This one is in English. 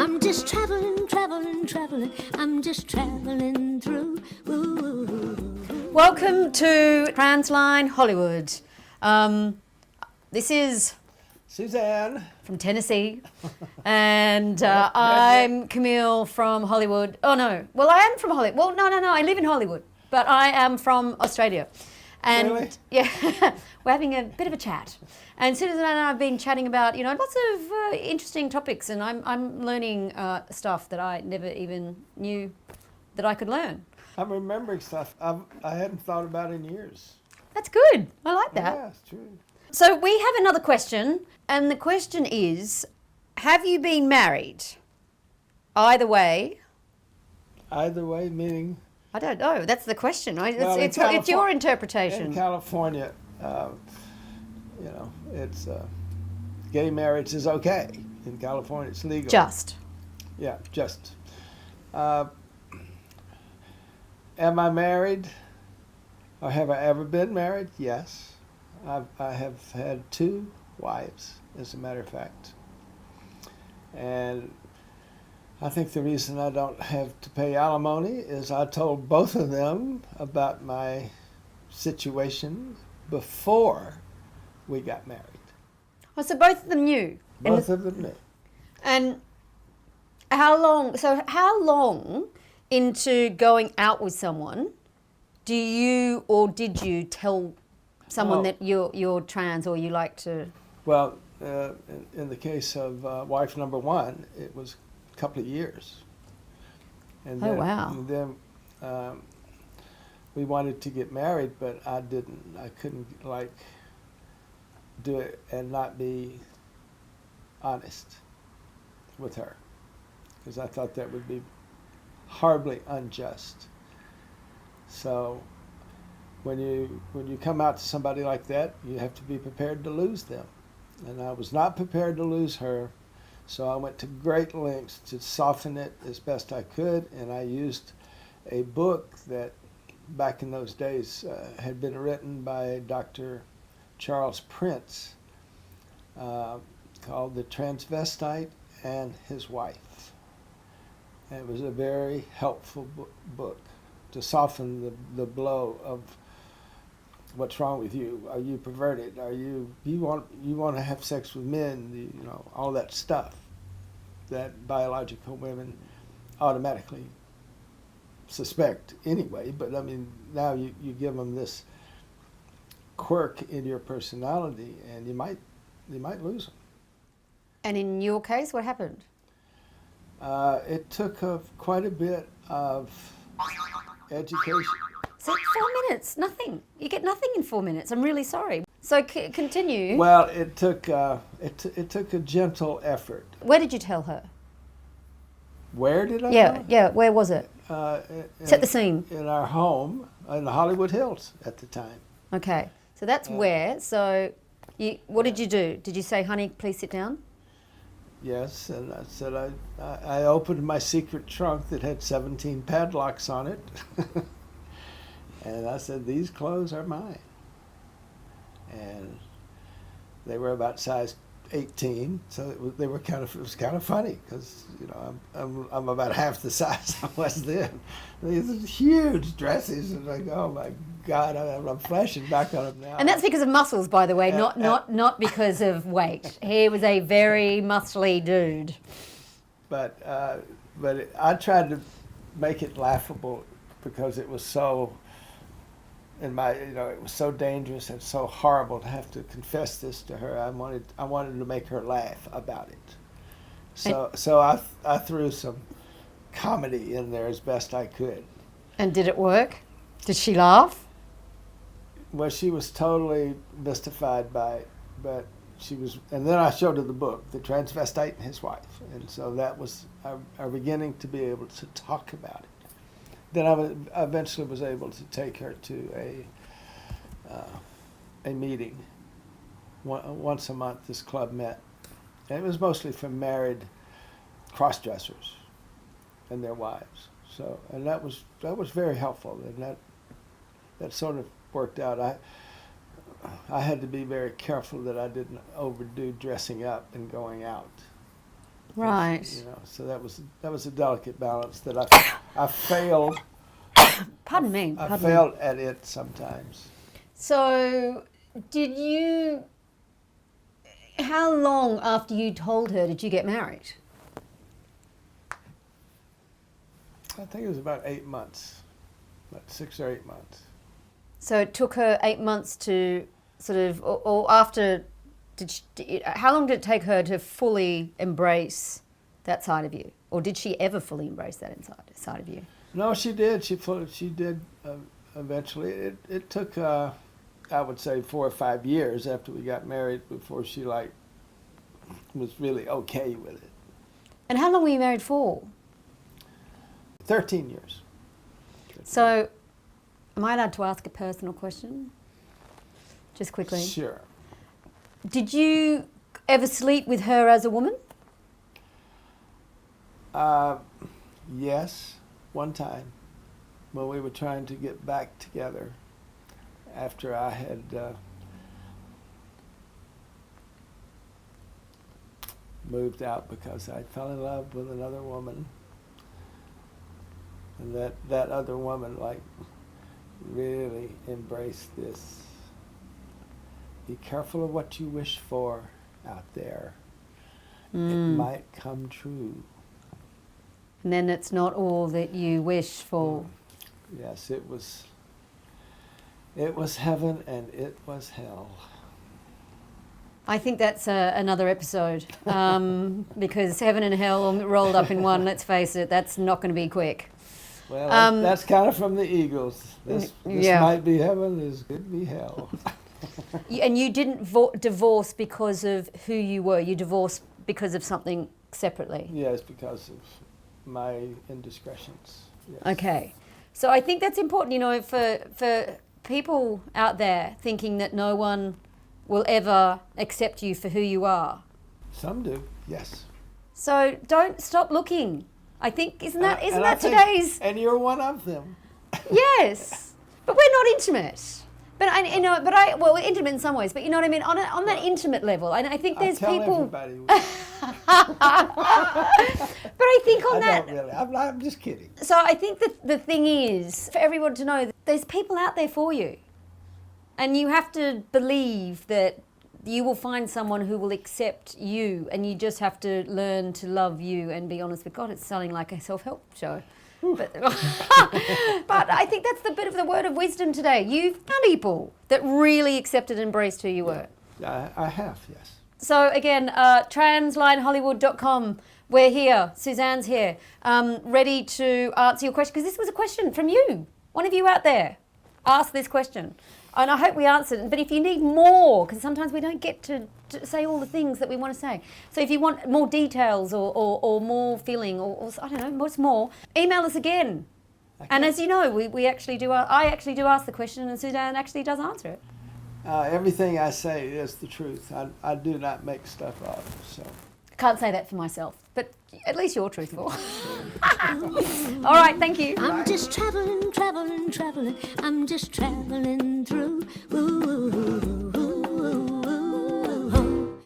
I'm just traveling, traveling, traveling. I'm just traveling through. Ooh. Welcome to Transline Hollywood. This is Suzanne. from Tennessee, and I'm Camille from Hollywood. Oh no, well I am from Hollywood. Well, no, I live in Hollywood, but I am from Australia. And Really? yeah, we're having a bit of a chat. And Suzanne and I have been chatting about, lots of interesting topics, and I'm learning stuff that I never even knew that I could learn. I'm remembering stuff I hadn't thought about in years. That's good. I like that. Yeah, it's true. So we have another question, and the question is, have you been married? Either way. Either way, meaning I don't know. That's the question. Well, It's your interpretation. in California, it's gay marriage is okay. In California, it's legal. Just. Yeah, just. Am I married? Or have I ever been married? Yes. I have had 2 wives, as a matter of fact. And I think the reason I don't have to pay alimony is I told both of them about my situation before we got married. Oh, so both of them knew. Both of them knew. And how long into going out with someone did you tell someone that you're trans or you like to? Well, in the case of wife number 1, it was a couple of years. And Oh, wow. And then we wanted to get married, but I couldn't do it and not be honest with her, because I thought that would be horribly unjust. So when you come out to somebody like that, you have to be prepared to lose them. And I was not prepared to lose her, so I went to great lengths to soften it as best I could, and I used a book that back in those days had been written by Dr. Charles Prince called The Transvestite and His Wife. And it was a very helpful book to soften the blow of what's wrong with you. Are you perverted? Are you want to have sex with men? All that stuff that biological women automatically suspect anyway. But I mean, now you give them this quirk in your personality, and you might lose them. And in your case, what happened? It took quite a bit of education. So 4 minutes, nothing. You get nothing in 4 minutes. I'm really sorry. So continue. Well, it took a gentle effort. Where did you tell her? Where did I tell her? Yeah. Where was it? Set the scene. In our home in the Hollywood Hills at the time. Okay. So that's where. So what did you do? Did you say, honey, please sit down? Yes, and I said I opened my secret trunk that had 17 padlocks on it. And I said, these clothes are mine. And they were about size 18, so it was kind of funny, because I'm about half the size I was then. These huge dresses, and like, oh my God, I'm flashing back on them now. And that's because of muscles, by the way, not because of weight. He was a very muscly dude. But I tried to make it laughable, because it was so. It was so dangerous and so horrible to have to confess this to her. I wanted to make her laugh about it. So I threw some comedy in there as best I could. And did it work? Did she laugh? Well, she was totally mystified by it, but she was. And then I showed her the book, The Transvestite and His Wife, and so that was our beginning to be able to talk about it. Then I eventually was able to take her to a meeting. Once a month, this club met, and it was mostly for married cross-dressers and their wives. So, and that was very helpful, and that sort of worked out. I had to be very careful that I didn't overdo dressing up and going out. Right. You know, so that was a delicate balance that I failed. Pardon me. I Pardon me. failed at it sometimes. So, how long after you told her did you get married? I think it was about 8 months, about 6 or 8 months. So it took her 8 months to sort of, or after, how long did it take her to fully embrace that side of you? Or did she ever fully embrace that side of you? No, she did. She did eventually. It took, I would say, 4 or 5 years after we got married before she was really okay with it. And how long were you married for? 13 years. So, am I allowed to ask a personal question? Just quickly. Sure. Did you ever sleep with her as a woman? Yes, one time when we were trying to get back together after I had moved out because I fell in love with another woman. And that other woman really embraced this. Be careful of what you wish for out there. It might come true. And then it's not all that you wish for. Yes, it was heaven and it was hell. I think that's another episode because heaven and hell rolled up in one, let's face it, that's not going to be quick. Well, that's kind of from the Eagles. This yeah. might be heaven, this could be hell. And you didn't divorce because of who you were, you divorced because of something separately? Yes, because of my indiscretions. Yes. Okay. So I think that's important, you know, for people out there thinking that no one will ever accept you for who you are. Some do, yes. So don't stop looking. I think, isn't that today's... And you're one of them. Yes. But we're not intimate. But we're intimate in some ways, but you know what I mean? On that intimate level, and I think there's people... Everybody. But I think on that... don't really. I'm just kidding. So I think that the thing is, for everyone to know, that there's people out there for you. And you have to believe that you will find someone who will accept you, and you just have to learn to love you and be honest with God. It's sounding like a self-help show. But, but I think that's the bit of the word of wisdom today. You've found people that really accepted and embraced who you were. I have, yes. So again, translinehollywood.com. We're here. Suzanne's here, ready to answer your question. Because this was a question from you. One of you out there asked this question. And I hope we answered it. But if you need more, because sometimes we don't get to say all the things that we want to say. So if you want more details or more feeling or I don't know, what's more, email us again. Okay. And as you know, we actually do. I actually do ask the question, and Suzanne actually does answer it. Everything I say is the truth. I do not make stuff up. So I can't say that for myself, but at least you're truthful. All right, thank you. I'm just traveling. I'm just traveling through. Ooh.